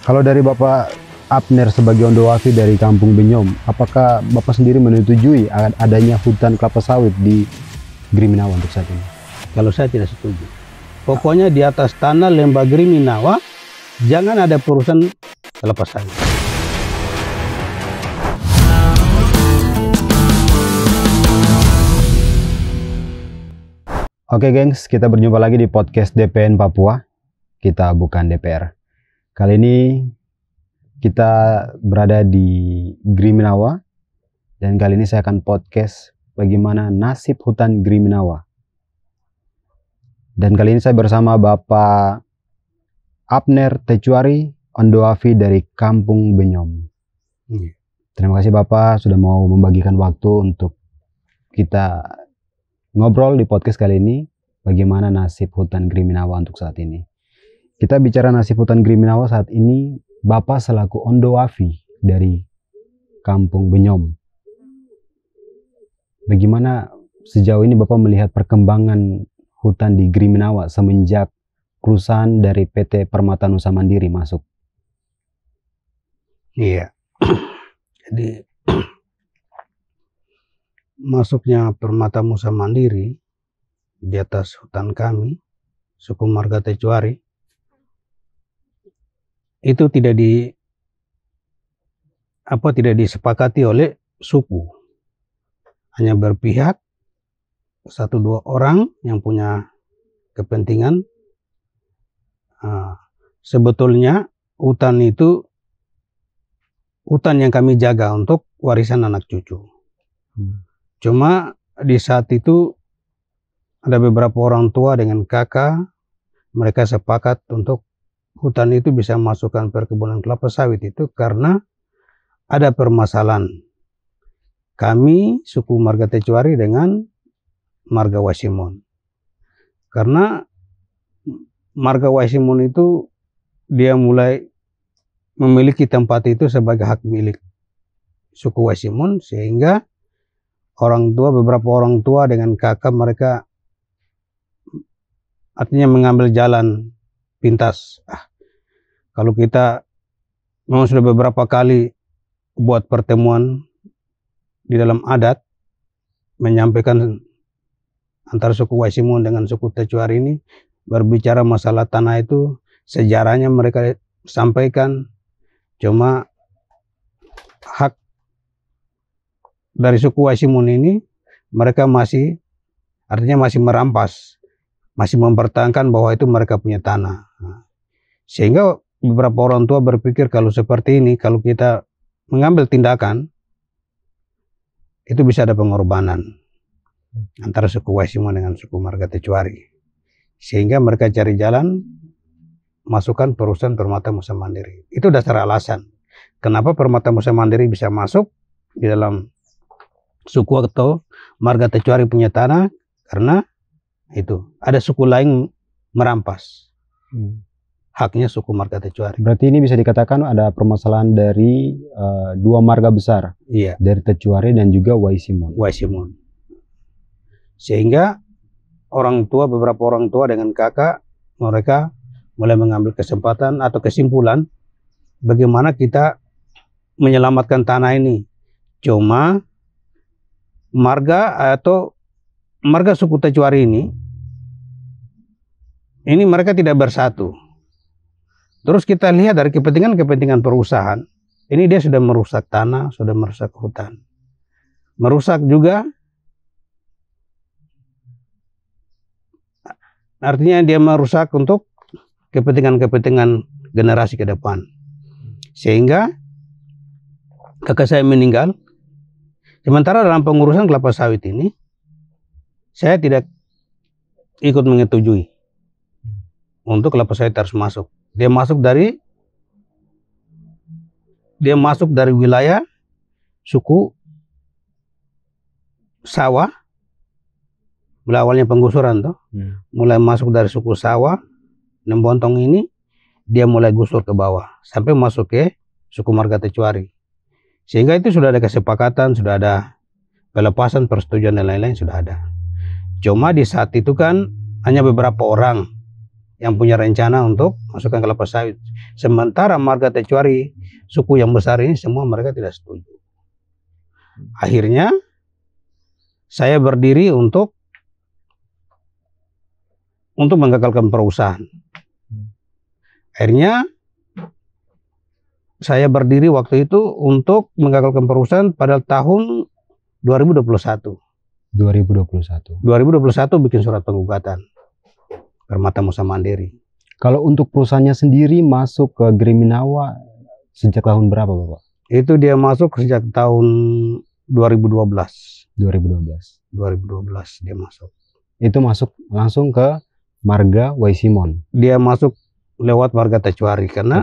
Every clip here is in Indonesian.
Kalau dari Bapak Abner sebagai Ondowafi dari Kampung Benyom, apakah Bapak sendiri menyetujui adanya hutan kelapa sawit di Griminawa untuk saat ini? Kalau saya tidak setuju. Pokoknya di atas tanah lembah Griminawa jangan ada perusahaan kelapa sawit. Oke gengs, kita berjumpa lagi di podcast DPN Papua. Kita bukan DPR. Kali ini kita berada di Griminawa. Dan kali ini saya akan podcast bagaimana nasib hutan Griminawa. Dan kali ini saya bersama Bapak Abner Tecuari, Ondowafi dari Kampung Benyom. Terima kasih Bapak sudah mau membagikan waktu untuk kita ngobrol di podcast kali ini. Bagaimana nasib hutan Griminawa untuk saat ini. Kita bicara nasib hutan Griminawa saat ini, Bapak selaku Ondowafi dari Kampung Benyom. Bagaimana sejauh ini Bapak melihat perkembangan hutan di Griminawa semenjak perusahaan dari PT Permata Nusa Mandiri masuk? Iya. Jadi masuknya Permata Nusa Mandiri di atas hutan kami, suku Marga Tecuari, itu tidak disepakati oleh suku, hanya berpihak 1-2 orang yang punya kepentingan. Sebetulnya hutan itu hutan yang kami jaga untuk warisan anak cucu. Cuma di saat itu ada beberapa orang tua dengan kakak, mereka sepakat untuk hutan itu bisa masukkan perkebunan kelapa sawit itu karena ada permasalahan kami suku Marga Tecuari dengan Marga Wasimun. Karena Marga Wasimun itu dia mulai memiliki tempat itu sebagai hak milik suku Wasimun, sehingga beberapa orang tua dengan kakak mereka artinya mengambil jalan pintas. Kalau kita memang sudah beberapa kali buat pertemuan di dalam adat menyampaikan antara suku Wasimun dengan suku Tecuari ini berbicara masalah tanah itu, sejarahnya mereka sampaikan, cuma hak dari suku Wasimun ini mereka masih merampas, masih mempertahankan bahwa itu mereka punya tanah. Sehingga beberapa orang tua berpikir kalau seperti ini, kalau kita mengambil tindakan, itu bisa ada pengorbanan antara suku Wasimun dengan suku Marga Tecuari. Sehingga mereka cari jalan masukkan perusahaan Permata Nusa Mandiri. Itu dasar alasan kenapa Permata Nusa Mandiri bisa masuk di dalam suku atau Marga Tecuari punya tanah, karena itu ada suku lain merampas haknya suku Marga Tecuari. Berarti ini bisa dikatakan ada permasalahan dari 2 marga besar. Iya. Dari Tecuari dan juga Wasimun. Sehingga beberapa orang tua dengan kakak, mereka mulai mengambil kesempatan atau kesimpulan bagaimana kita menyelamatkan tanah ini. Cuma marga suku Tecuari ini mereka tidak bersatu. Terus kita lihat dari kepentingan perusahaan, ini dia sudah merusak tanah, sudah merusak hutan. Merusak juga, artinya dia merusak untuk kepentingan generasi ke depan. Sehingga kakak saya meninggal, sementara dalam pengurusan kelapa sawit ini, saya tidak ikut menyetujui untuk kelapa sawit harus masuk. Dia masuk dari wilayah suku Sawah. Mulai awalnya penggusuran mulai masuk dari suku Sawah, Nembontong ini dia mulai gusur ke bawah sampai masuk ke suku Marga Tecuari. Sehingga itu sudah ada kesepakatan, sudah ada pelepasan, persetujuan dan lain-lain sudah ada. Cuma di saat itu kan hanya beberapa orang yang punya rencana untuk masukkan kelapa sawit. Sementara marga Tecuari, suku yang besar ini semua mereka tidak setuju. Akhirnya saya berdiri untuk menggagalkan perusahaan. Akhirnya saya berdiri waktu itu untuk menggagalkan perusahaan pada tahun 2021. 2021 bikin surat penggugatan Permata Musa Mandiri. Kalau untuk perusahaannya sendiri masuk ke Griminawa sejak tahun berapa, Bapak? Itu dia masuk sejak tahun 2012. 2012 dia masuk. Itu masuk langsung ke marga Waisimon. Dia masuk lewat marga Tecuari karena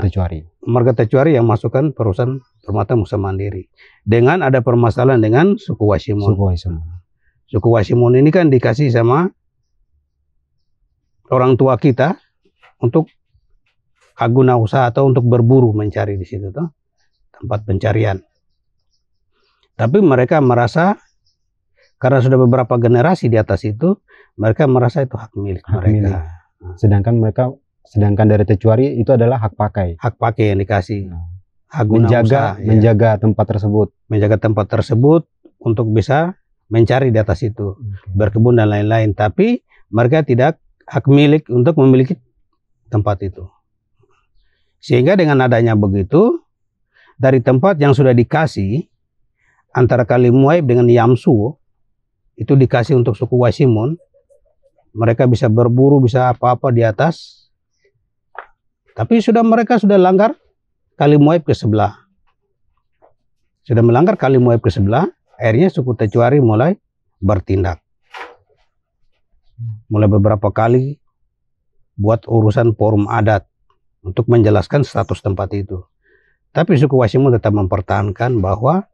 marga Tecuari yang masukkan perusahaan Permata Musa Mandiri. Dengan ada permasalahan dengan suku Waisimon. Suku Waisimon ini kan dikasih sama orang tua kita untuk hak guna usaha atau untuk berburu mencari di situ tuh tempat pencarian. Tapi mereka merasa karena sudah beberapa generasi di atas itu, mereka merasa itu hak milik mereka. Sedangkan dari Tecuari itu adalah hak pakai. Hak pakai yang dikasih. Hak guna usaha, menjaga tempat tersebut. Menjaga tempat tersebut untuk bisa mencari di atas itu, berkebun dan lain-lain. Tapi mereka tidak hak milik untuk memiliki tempat itu. Sehingga dengan adanya begitu, dari tempat yang sudah dikasih antara Kalimuaib dengan Yamsu, itu dikasih untuk suku Waisimon, mereka bisa berburu, bisa apa-apa di atas. Tapi mereka sudah langgar Kalimuaib ke sebelah. Sudah melanggar Kalimuaib ke sebelah, akhirnya suku Tecuari mulai bertindak. Mulai beberapa kali buat urusan forum adat untuk menjelaskan status tempat itu. Tapi suku Waisimon tetap mempertahankan bahwa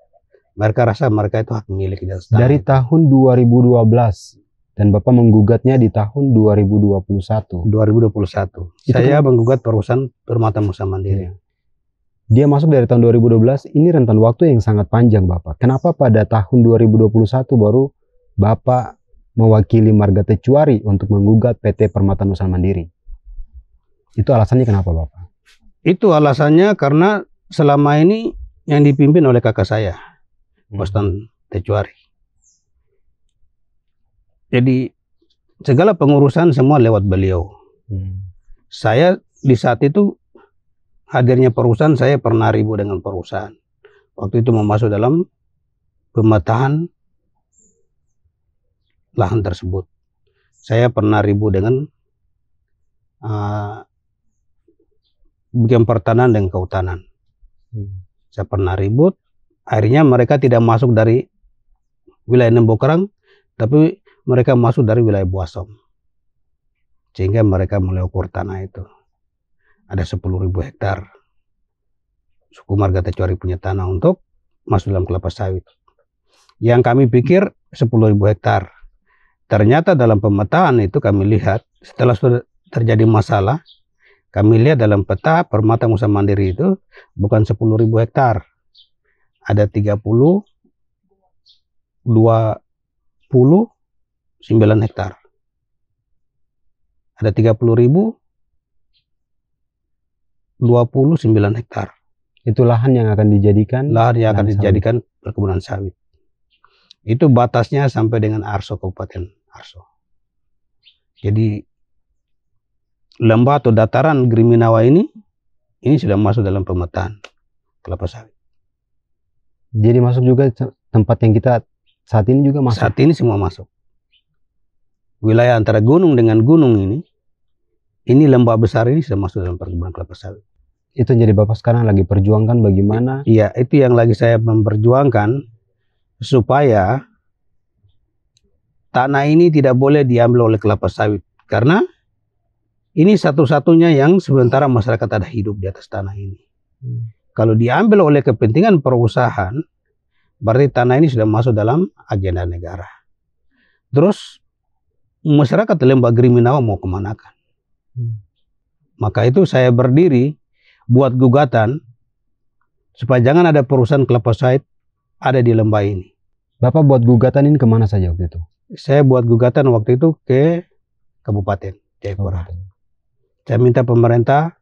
mereka rasa mereka itu hak milik dari tahun 2012 dan Bapak menggugatnya di tahun 2021. Saya menggugat perusahaan Permata Musa Mandiri. Dia masuk dari tahun 2012, ini rentan waktu yang sangat panjang, Bapak. Kenapa pada tahun 2021 baru Bapak mewakili marga Tecuari untuk menggugat PT Permata Musa Mandiri? Itu alasannya kenapa, Bapak? Itu alasannya karena selama ini yang dipimpin oleh kakak saya, Bostan Tecuari. Jadi segala pengurusan semua lewat beliau. Saya di saat itu hadirnya perusahaan, saya pernah ribut dengan perusahaan. Waktu itu mau masuk dalam pemetaan lahan tersebut. Saya pernah ribut dengan bagian pertanahan dan kehutanan. Saya pernah ribut, akhirnya mereka tidak masuk dari wilayah Nembokerang, tapi mereka masuk dari wilayah Buasom. Sehingga mereka mulai ukur tanah itu. Ada 10.000 hektar. Suku marga Tecuari punya tanah untuk masuk dalam kelapa sawit. Yang kami pikir 10.000 hektar. Ternyata dalam pemetaan itu kami lihat, setelah sudah terjadi masalah, kami lihat dalam peta Permata Musa Mandiri itu bukan 10.000 hektar. Ada 29 hektar. Ada 30.029 hektar. Itu lahan yang akan dijadikan? Lahan yang akan dijadikan perkebunan sawit. Itu batasnya sampai dengan Arso, Kabupaten Arso. Jadi lembah atau dataran Griminawa ini sudah masuk dalam pemetaan kelapa sawit. Jadi masuk juga tempat yang kita saat ini juga masuk? Saat ini semua masuk. Wilayah antara gunung dengan gunung ini lembah besar ini sudah masuk dalam perkebunan kelapa sawit. Itu jadi Bapak sekarang lagi perjuangkan bagaimana? Iya, itu yang lagi saya memperjuangkan supaya tanah ini tidak boleh diambil oleh kelapa sawit. Karena ini satu-satunya yang sementara masyarakat ada hidup di atas tanah ini. Kalau diambil oleh kepentingan perusahaan, berarti tanah ini sudah masuk dalam agenda negara. Terus masyarakat lembah Griminawa mau kemanakan? Maka itu saya berdiri buat gugatan supaya jangan ada perusahaan kelapa sawit ada di lembah ini. Bapak buat gugatan ini kemana saja waktu itu? Saya buat gugatan waktu itu ke Kabupaten Jayapura. Saya minta pemerintah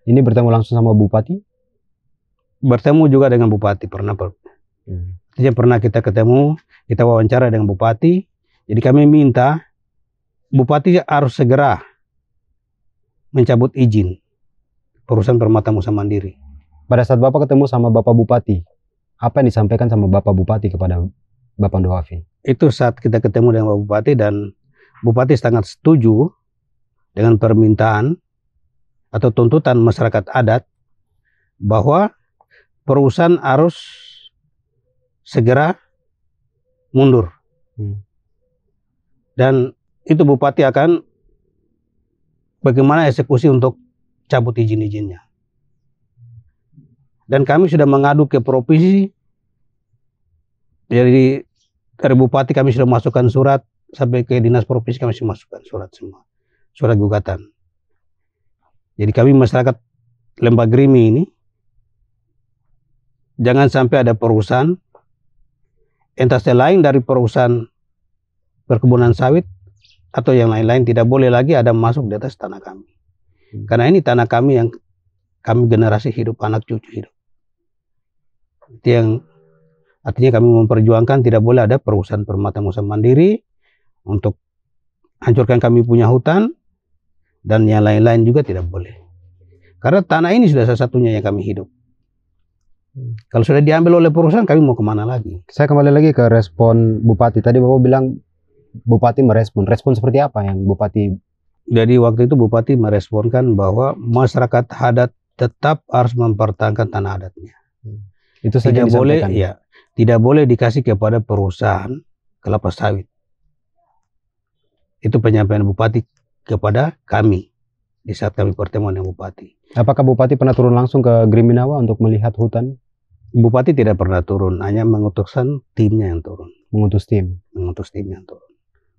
Ini bertemu langsung sama Bupati? Bertemu juga dengan Bupati, pernah. Artinya pernah kita ketemu, kita wawancara dengan Bupati. Jadi kami minta Bupati harus segera mencabut izin perusahaan Permata Musa Mandiri. Pada saat Bapak ketemu sama Bapak Bupati, apa yang disampaikan sama Bapak Bupati kepada Bapak Andoafi? Itu saat kita ketemu dengan Bapak Bupati, dan Bupati sangat setuju dengan permintaan atau tuntutan masyarakat adat bahwa perusahaan harus segera mundur. Dan itu Bupati akan bagaimana eksekusi untuk cabut izin-izinnya. Dan kami sudah mengadu ke provinsi, dari Bupati kami sudah masukkan surat, sampai ke dinas provinsi kami sudah masukkan surat semua, surat gugatan. Jadi kami masyarakat Lembah Grimi ini, jangan sampai ada perusahaan, entah selain dari perusahaan perkebunan sawit atau yang lain-lain, tidak boleh lagi ada masuk di atas tanah kami. Karena ini tanah kami yang kami generasi hidup, anak cucu hidup. Itu yang artinya kami memperjuangkan tidak boleh ada perusahaan Permata Musa Mandiri untuk hancurkan kami punya hutan, dan yang lain-lain juga tidak boleh. Karena tanah ini sudah salah satunya yang kami hidup. Kalau sudah diambil oleh perusahaan, kami mau kemana lagi? Saya kembali lagi ke respon Bupati. Tadi Bapak bilang Bupati merespon. Respon seperti apa yang Bupati? Jadi waktu itu Bupati meresponkan bahwa masyarakat adat tetap harus mempertahankan tanah adatnya. Itu saja Tidak boleh, disampaikan. ya, tidak boleh dikasih kepada perusahaan kelapa sawit. Itu penyampaian Bupati kepada kami di saat kami pertemuan dengan Bupati. Apakah Bupati pernah turun langsung ke Griminawa untuk melihat hutan? Bupati tidak pernah turun, hanya mengutuskan timnya yang turun. Mengutus tim yang turun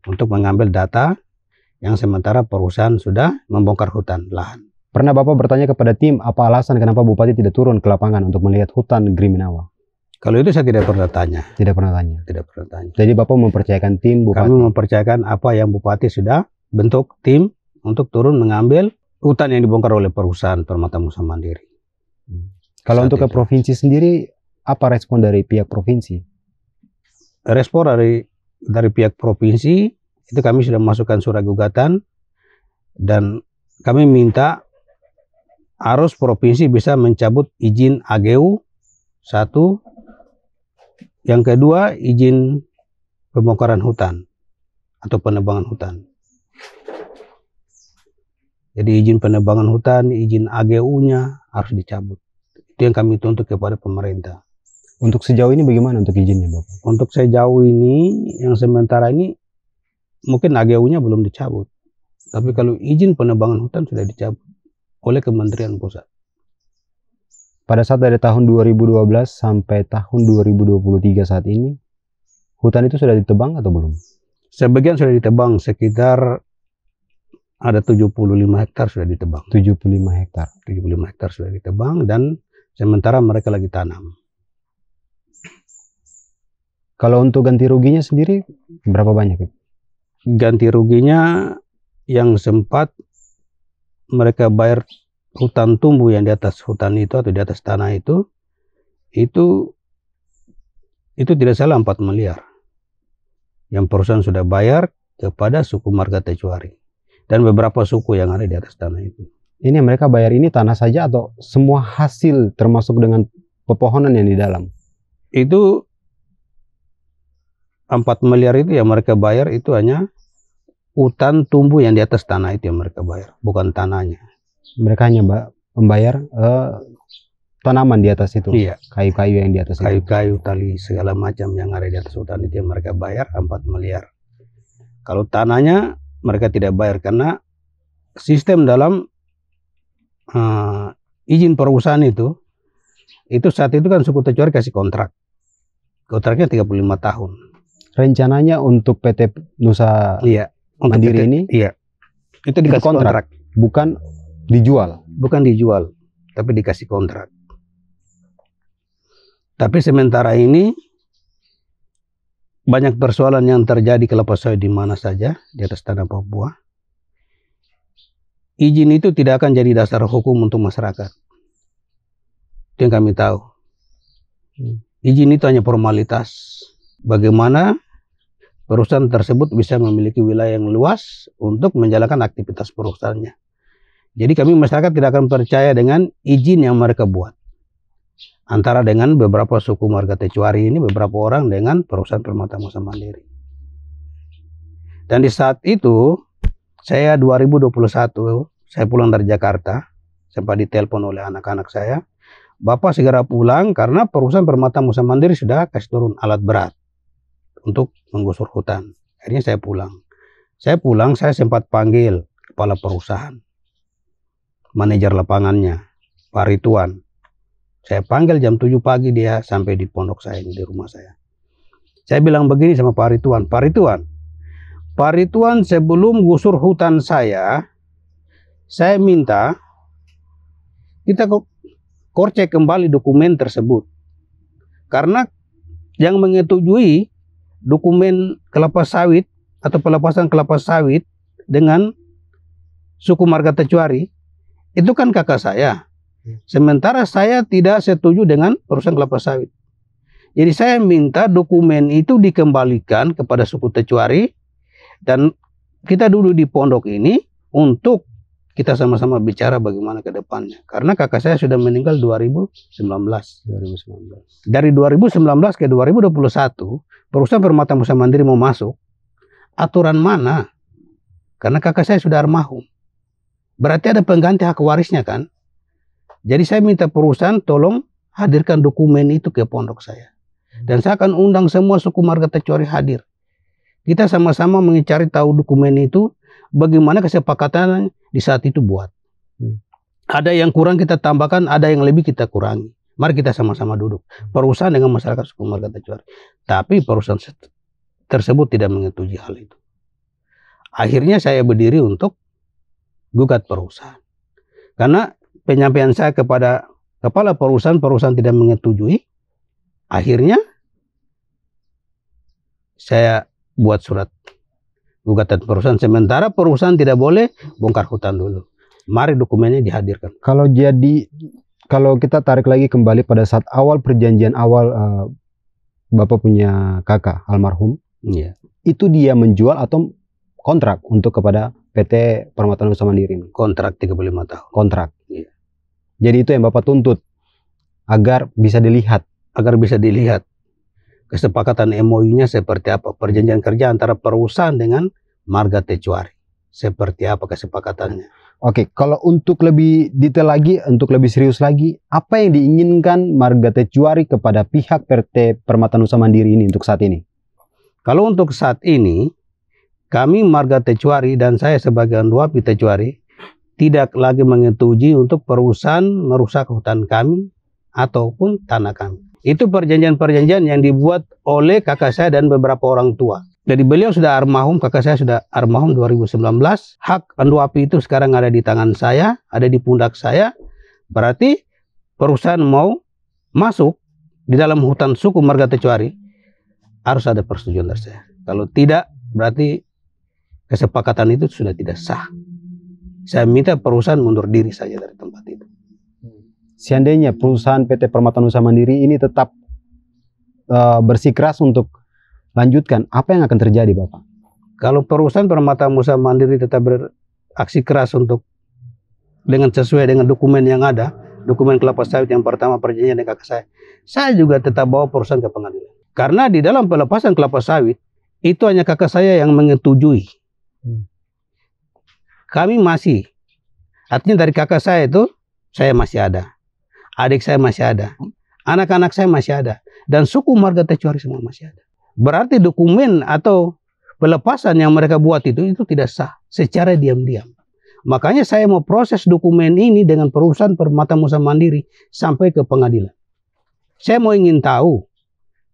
untuk mengambil data yang sementara perusahaan sudah membongkar hutan lahan. Pernah Bapak bertanya kepada tim apa alasan kenapa Bupati tidak turun ke lapangan untuk melihat hutan Griminawa? Kalau itu saya tidak pernah tanya. Tidak pernah tanya. Tidak pernah tanya. Jadi Bapak mempercayakan tim Bupati? Kami mempercayakan apa yang Bupati sudah bentuk tim untuk turun mengambil hutan yang dibongkar oleh perusahaan Permata Musa Mandiri. Kalau Saat untuk ke itu. provinsi sendiri, apa respon dari pihak provinsi? Respon dari pihak provinsi itu kami sudah masukkan surat gugatan, dan kami minta harus provinsi bisa mencabut izin AGU 1, yang kedua izin pembongkaran hutan atau penebangan hutan. Jadi izin penebangan hutan, izin AGU-nya harus dicabut. Itu yang kami tuntut kepada pemerintah. Untuk sejauh ini bagaimana untuk izinnya Bapak? Untuk sejauh ini, yang sementara ini mungkin AGU-nya belum dicabut. Tapi kalau izin penebangan hutan sudah dicabut oleh Kementerian Pusat. Pada saat dari tahun 2012 sampai tahun 2023 saat ini, hutan itu sudah ditebang atau belum? Sebagian sudah ditebang, sekitar ada 75 hektar sudah ditebang. 75 hektar. 75 hektar sudah ditebang, dan sementara mereka lagi tanam. Kalau untuk ganti ruginya sendiri, berapa banyak? Ganti ruginya yang sempat mereka bayar hutan tumbuh yang di atas hutan itu atau di atas tanah itu tidak salah 4 miliar. Yang perusahaan sudah bayar kepada suku Marga Tecuari dan beberapa suku yang ada di atas tanah itu. Ini mereka bayar ini tanah saja atau semua hasil termasuk dengan pepohonan yang di dalam? Itu 4 miliar itu yang mereka bayar itu hanya hutan tumbuh yang di atas tanah itu yang mereka bayar, bukan tanahnya. Mereka hanya membayar tanaman di atas itu, Iya. Kayu-kayu yang di atas itu. Kayu-kayu, tali, segala macam yang ada di atas hutan itu yang mereka bayar 4 miliar. Kalau tanahnya mereka tidak bayar, karena sistem dalam izin perusahaan itu saat itu kan suku Tecuari kasih kontrak. Kontraknya 35 tahun. Rencananya untuk PT Nusa Mandiri ini? Iya. Itu dikasih kontrak. Bukan dijual? Bukan dijual, tapi dikasih kontrak. Tapi sementara ini banyak persoalan yang terjadi kelapa sawit di mana saja di atas tanah Papua. izin itu tidak akan jadi dasar hukum untuk masyarakat. Itu yang kami tahu. Izin itu hanya formalitas. Bagaimana perusahaan tersebut bisa memiliki wilayah yang luas untuk menjalankan aktivitas perusahaannya. Jadi kami masyarakat tidak akan percaya dengan izin yang mereka buat. Antara dengan beberapa suku marga Tecuari ini, beberapa orang dengan perusahaan Permata Musa Mandiri. Dan di saat itu, saya 2021, saya pulang dari Jakarta, sempat ditelepon oleh anak-anak saya, Bapak segera pulang karena perusahaan Permata Musa Mandiri sudah kasih turun alat berat untuk menggusur hutan. Akhirnya saya pulang. Saya pulang, saya sempat panggil kepala perusahaan, manajer lapangannya, Pak Rituan. Saya panggil jam 7 pagi, dia sampai di pondok saya, di rumah saya. Saya bilang begini sama Pak Rituan, Pak Rituan sebelum gusur hutan saya minta kita korcek kembali dokumen tersebut. Karena yang menyetujui dokumen kelapa sawit atau pelepasan kelapa sawit dengan suku marga Tecuari itu kan kakak saya. Sementara saya tidak setuju dengan perusahaan kelapa sawit. Jadi saya minta dokumen itu dikembalikan kepada suku Tecuari dan kita duduk di pondok ini untuk kita sama-sama bicara bagaimana ke depannya. Karena kakak saya sudah meninggal 2019. Dari 2019 ke 2021, perusahaan Permata Musa Mandiri mau masuk. Aturan mana? Karena kakak saya sudah almarhum. Berarti ada pengganti hak warisnya kan? Jadi saya minta perusahaan tolong hadirkan dokumen itu ke pondok saya. Dan saya akan undang semua suku marga Tecuari hadir. Kita sama-sama mencari tahu dokumen itu, bagaimana kesepakatan di saat itu buat. Ada yang kurang kita tambahkan, ada yang lebih kita kurangi. Mari kita sama-sama duduk. Perusahaan dengan masyarakat suku marga Tecuari. Tapi perusahaan tersebut tidak menyetujui hal itu. Akhirnya saya berdiri untuk gugat perusahaan. Karena penyampaian saya kepada kepala perusahaan tidak menyetujui. Akhirnya saya buat surat gugatan perusahaan. Sementara perusahaan tidak boleh bongkar hutan dulu. Mari dokumennya dihadirkan. Kalau kita tarik lagi kembali pada saat awal perjanjian awal Bapak punya kakak almarhum, itu dia menjual atau kontrak untuk kepada PT Permata Musa Mandiri ini? Kontrak 35 tahun. Kontrak. Iya. Jadi itu yang Bapak tuntut agar bisa dilihat. Agar bisa dilihat kesepakatan MOU-nya seperti apa, perjanjian kerja antara perusahaan dengan marga Tecuari. Seperti apa kesepakatannya. Oke, kalau untuk lebih detail lagi, untuk lebih serius lagi, apa yang diinginkan marga Tecuari kepada pihak PT Permata Musa Mandiri ini untuk saat ini? Kalau untuk saat ini, kami marga Tecuari dan saya sebagai Andoafi Tecuari tidak lagi menyetujui untuk perusahaan merusak hutan kami ataupun tanah kami. Itu perjanjian-perjanjian yang dibuat oleh kakak saya dan beberapa orang tua. Jadi beliau sudah almarhum, kakak saya sudah almarhum 2019. Hak Andoafi itu sekarang ada di tangan saya, ada di pundak saya. Berarti perusahaan mau masuk di dalam hutan suku marga Tecuari, harus ada persetujuan dari saya. Kalau tidak, berarti kesepakatan itu sudah tidak sah. Saya minta perusahaan mundur diri saja dari tempat itu. Seandainya perusahaan PT Permata Musa Mandiri ini tetap bersikeras untuk lanjutkan, apa yang akan terjadi, Bapak? Kalau perusahaan Permata Musa Mandiri tetap beraksi keras untuk dengan sesuai dengan dokumen yang ada, dokumen kelapa sawit yang pertama perjanjian dengan kakak saya juga tetap bawa perusahaan ke pengadilan. Karena di dalam pelepasan kelapa sawit itu hanya kakak saya yang menyetujui. Kami masih, artinya dari kakak saya itu saya masih ada, adik saya masih ada, anak-anak saya masih ada, dan suku marga Tecuari semua masih ada. Berarti dokumen atau pelepasan yang mereka buat itu tidak sah secara diam-diam. Makanya saya mau proses dokumen ini dengan perusahaan Permata Musa Mandiri sampai ke pengadilan. Saya mau ingin tahu,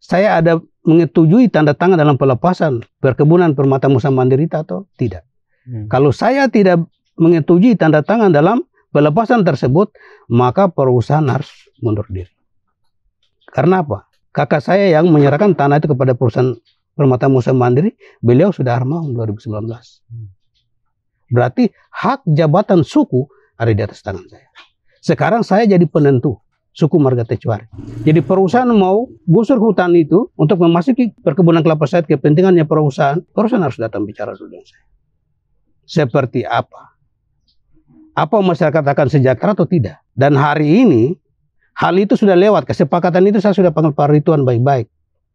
saya ada menyetujui tanda tangan dalam pelepasan perkebunan Permata Musa Mandiri atau tidak. Kalau saya tidak menyetujui tanda tangan dalam pelepasan tersebut, maka perusahaan harus mundur diri. Karena apa? Kakak saya yang menyerahkan tanah itu kepada perusahaan Permata Musa Mandiri, beliau sudah almarhum 2019. Berarti hak jabatan suku ada di atas tangan saya. Sekarang saya jadi penentu suku Marga Tecuari. Jadi perusahaan mau gusur hutan itu untuk memasuki perkebunan kelapa sawit kepentingannya perusahaan harus datang bicara dulu dengan saya. Seperti apa? Apa masyarakat akan sejahtera atau tidak? Dan hari ini hal itu sudah lewat. Kesepakatan itu saya sudah panggil Pak Rituan baik-baik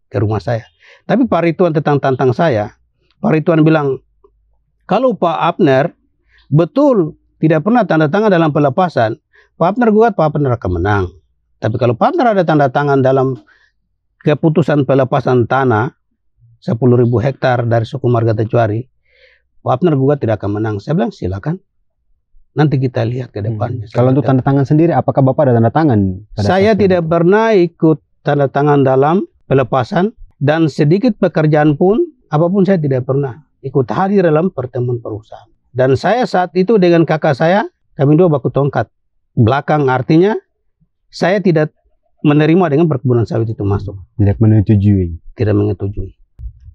ke rumah saya. Tapi Pak Rituan tantang saya. Pak Rituan bilang, kalau Pak Abner betul tidak pernah tanda tangan dalam pelepasan, Pak Abner gugat, Pak Abner akan menang. Tapi kalau Pak Abner ada tanda tangan dalam keputusan pelepasan tanah 10.000 hektar dari suku Marga Tecuari, Pak Abner gugat tidak akan menang. Saya bilang silakan. Nanti kita lihat ke depannya. Kalau untuk tanda tangan sendiri, apakah Bapak ada tanda tangan? Saya tidak pernah ikut tanda tangan dalam pelepasan, dan sedikit pekerjaan pun, apapun saya tidak pernah ikut hadir dalam pertemuan perusahaan. Dan saya saat itu dengan kakak saya, kami dua baku tongkat belakang, artinya saya tidak menerima dengan perkebunan sawit itu masuk. Tidak menyetujui. Tidak menyetujui.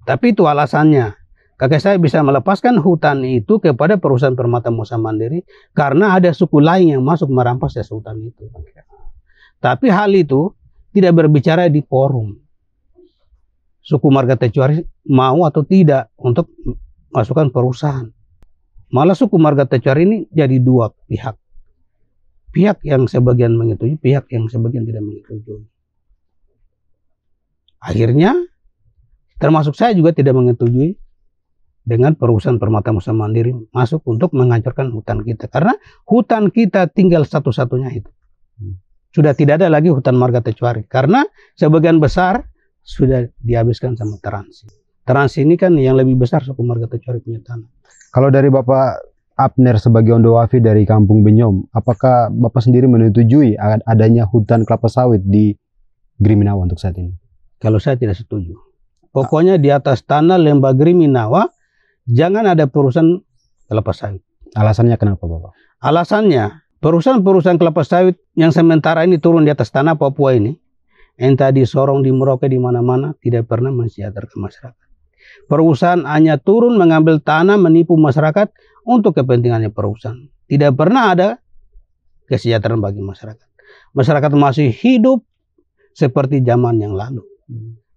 Tapi itu alasannya. Kakek saya bisa melepaskan hutan itu kepada perusahaan Permata Musa Mandiri karena ada suku lain yang masuk merampas hutan itu. Tapi hal itu tidak berbicara di forum. Suku Marga Tecuari mau atau tidak untuk masukkan perusahaan. Malah suku Marga Tecuari ini jadi dua pihak. Pihak yang sebagian menyetujui, pihak yang sebagian tidak menyetujui. Akhirnya, termasuk saya juga tidak menyetujui dengan perusahaan Permata Musa Mandiri masuk untuk menghancurkan hutan kita. Karena hutan kita tinggal satu-satunya itu. Sudah tidak ada lagi hutan Marga Tecuari. Karena sebagian besar sudah dihabiskan sama Transi. Transi ini kan yang lebih besar suku Marga Tecuari punya tanah. Kalau dari Bapak Abner sebagai Ondowafi dari Kampung Benyom, apakah Bapak sendiri menyetujui adanya hutan kelapa sawit di Griminawa untuk saat ini? Kalau saya tidak setuju. Pokoknya di atas tanah lembah Griminawa jangan ada perusahaan kelapa sawit. Alasannya kenapa Bapak? Alasannya perusahaan-perusahaan kelapa sawit yang sementara ini turun di atas tanah Papua ini, entah di Sorong, di Merauke, di mana-mana, tidak pernah mensejahterakan masyarakat. Perusahaan hanya turun mengambil tanah, menipu masyarakat untuk kepentingannya perusahaan. Tidak pernah ada kesejahteraan bagi masyarakat. Masyarakat masih hidup seperti zaman yang lalu.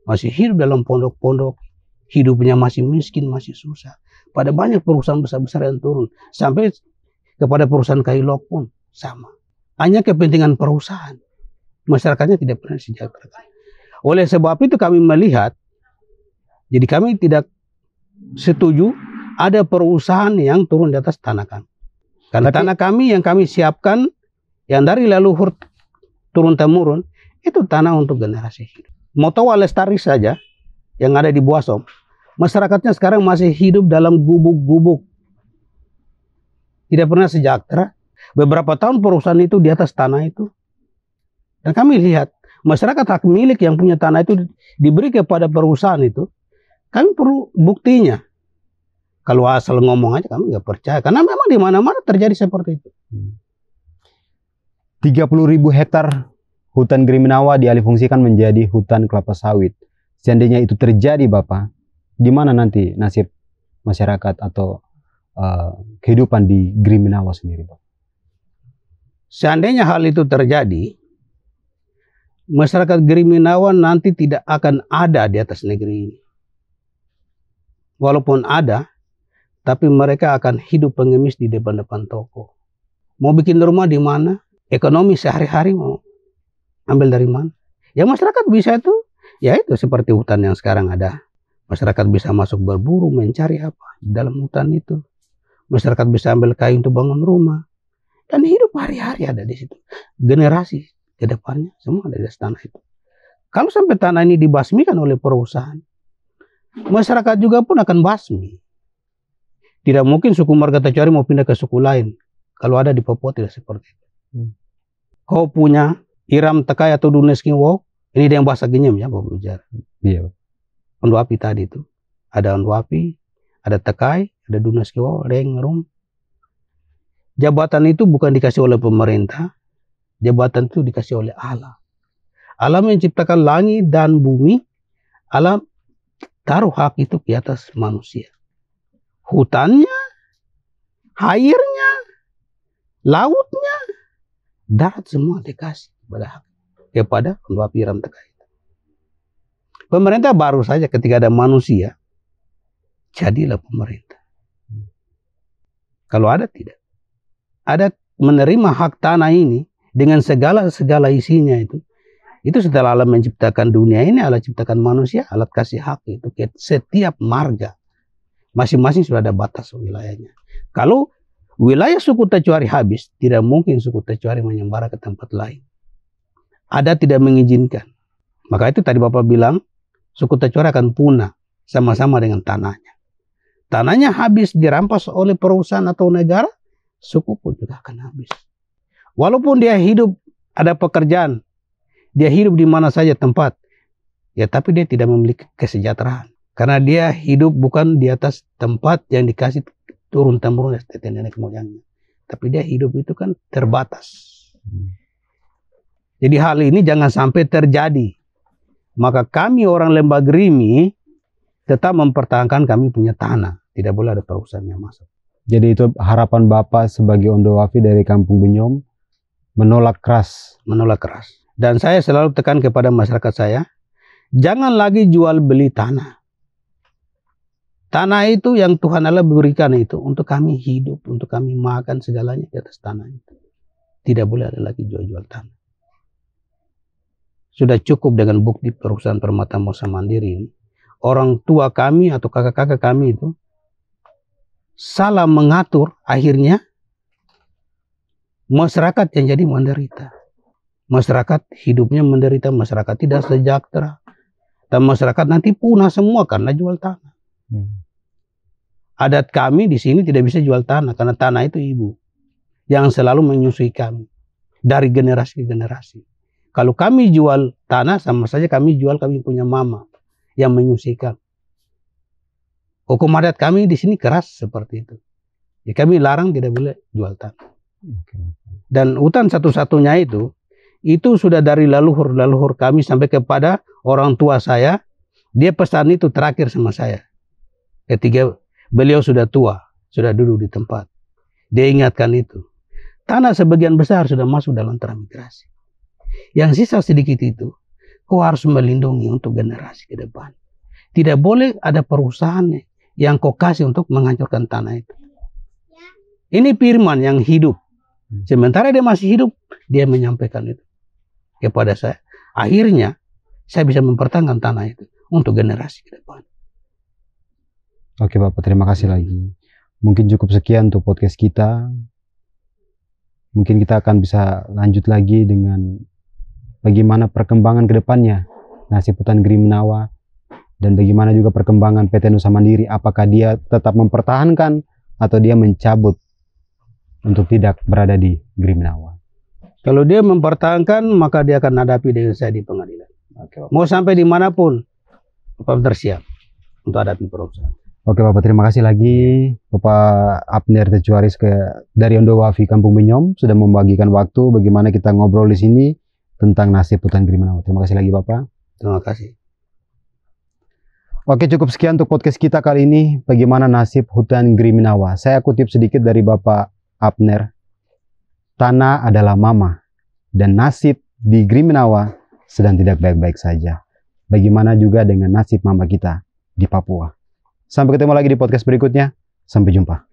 Masih hidup dalam pondok-pondok, hidupnya masih miskin, masih susah. Pada banyak perusahaan besar-besar yang turun. Sampai kepada perusahaan Kailok pun sama. Hanya kepentingan perusahaan. Masyarakatnya tidak pernah sejahtera. Oleh sebab itu kami melihat, jadi kami tidak setuju ada perusahaan yang turun di atas tanah kami. Karena tanah kami yang kami siapkan, yang dari leluhur turun-temurun, itu tanah untuk generasi hidup. Motowa Lestari saja, yang ada di Buasom, masyarakatnya sekarang masih hidup dalam gubuk-gubuk. Tidak pernah sejahtera. Beberapa tahun perusahaan itu di atas tanah itu. Dan kami lihat, masyarakat hak milik yang punya tanah itu diberi kepada perusahaan itu. Kami perlu buktinya. Kalau asal ngomong aja kami nggak percaya. Karena memang di mana-mana terjadi seperti itu. 30.000 hektar hutan Griminawa dialihfungsikan menjadi hutan kelapa sawit. Seandainya itu terjadi Bapak, di mana nanti nasib masyarakat atau kehidupan di Griminawa sendiri Bapak? Seandainya hal itu terjadi, masyarakat Griminawa nanti tidak akan ada di atas negeri ini. Walaupun ada, tapi mereka akan hidup pengemis di depan-depan toko. Mau bikin rumah di mana? Ekonomi sehari-hari mau ambil dari mana? Yang masyarakat bisa itu, ya itu seperti hutan yang sekarang ada. Masyarakat bisa masuk berburu, mencari apa di dalam hutan itu. Masyarakat bisa ambil kayu untuk bangun rumah. Dan hidup hari-hari ada di situ. Generasi ke depannya semua ada di tanah itu. Kalau sampai tanah ini dibasmikan oleh perusahaan, masyarakat juga pun akan basmi. Tidak mungkin suku Marga Tecuari mau pindah ke suku lain. Kalau ada di Papua tidak seperti itu. Kau punya Iram Tekai atau Duneski Wow, ini yang bahasa Genyem ya Bapak bicara. Iya. Ondowapi tadi itu. Ada Ondowapi, ada Tekai, ada Duneski Wow, Reng, Rum. Jabatan itu bukan dikasih oleh pemerintah. Jabatan itu dikasih oleh Allah. Allah menciptakan langit dan bumi. Allah taruh hak itu di atas manusia. Hutannya airnya, lautnya, darat semua dikasih kepada Ondoafi Ramtaka itu. Pemerintah baru saja ketika ada manusia, jadilah pemerintah. Kalau adat tidak. Adat menerima hak tanah ini dengan segala isinya itu setelah Allah menciptakan dunia ini, Allah ciptakan manusia, Allah kasih hak itu ke setiap marga. Masing-masing sudah ada batas wilayahnya. Kalau wilayah suku Tacuari habis, tidak mungkin suku Tacuari menyembara ke tempat lain. Adat tidak mengizinkan. Maka itu tadi Bapak bilang, suku Tacuari akan punah sama-sama dengan tanahnya. Tanahnya habis dirampas oleh perusahaan atau negara, suku pun juga akan habis. Walaupun dia hidup, ada pekerjaan, dia hidup di mana saja tempat, ya tapi dia tidak memiliki kesejahteraan. Karena dia hidup bukan di atas tempat yang dikasih turun-temurun dari nenek moyangnya. Tapi dia hidup itu kan terbatas. Jadi hal ini jangan sampai terjadi. Maka kami orang Lembah Grimi tetap mempertahankan kami punya tanah. Tidak boleh ada perusahaan yang masuk. Jadi itu harapan Bapak sebagai Ondoafi dari Kampung Benyom, menolak keras. Menolak keras. Dan saya selalu tekan kepada masyarakat saya, jangan lagi jual beli tanah. Tanah itu yang Tuhan Allah berikan itu untuk kami hidup, untuk kami makan segalanya di atas tanah itu. Tidak boleh ada lagi jual-jual tanah. Sudah cukup dengan bukti perusahaan Permata Musa Mandiri ini. Orang tua kami atau kakak-kakak kami itu salah mengatur, akhirnya masyarakat yang jadi menderita. Masyarakat hidupnya menderita, masyarakat tidak sejahtera. Dan masyarakat nanti punah semua karena jual tanah. Adat kami di sini tidak bisa jual tanah karena tanah itu ibu yang selalu menyusui kami dari generasi ke generasi. Kalau kami jual tanah, sama saja kami jual kami punya mama yang menyusui kami. Hukum adat kami di sini keras seperti itu. Ya, kami larang tidak boleh jual tanah. Dan hutan satu-satunya itu sudah dari leluhur kami sampai kepada orang tua saya. Dia pesan itu terakhir sama saya. Ketika beliau sudah tua, sudah duduk di tempat. Dia ingatkan itu. Tanah sebagian besar sudah masuk dalam transmigrasi. Yang sisa sedikit itu, kau harus melindungi untuk generasi ke depan. Tidak boleh ada perusahaan yang kau kasih untuk menghancurkan tanah itu. Ini firman yang hidup. Sementara dia masih hidup, dia menyampaikan itu kepada saya. Akhirnya, saya bisa mempertahankan tanah itu untuk generasi ke depan. Oke Bapak, terima kasih lagi. Mungkin cukup sekian untuk podcast kita. Mungkin kita akan bisa lanjut lagi dengan bagaimana perkembangan ke depannya nasib hutan Grimenawa, dan bagaimana juga perkembangan PT Nusa Mandiri. Apakah dia tetap mempertahankan atau dia mencabut untuk tidak berada di Grimenawa. Kalau dia mempertahankan, maka dia akan hadapi dengan saya di pengadilan. Mau sampai dimanapun, Bapak tersiap untuk hadapi perusahaan. Oke Bapak, terima kasih lagi Bapak Abner Tacuari dari Ondoafi Kampung Benyom sudah membagikan waktu bagaimana kita ngobrol di sini tentang nasib hutan Grimenawa. Terima kasih lagi Bapak. Terima kasih. Oke, cukup sekian untuk podcast kita kali ini, bagaimana nasib hutan Grimenawa. Saya kutip sedikit dari Bapak Abner. Tanah adalah mama, dan nasib di Grimenawa sedang tidak baik-baik saja. Bagaimana juga dengan nasib mama kita di Papua. Sampai ketemu lagi di podcast berikutnya. Sampai jumpa.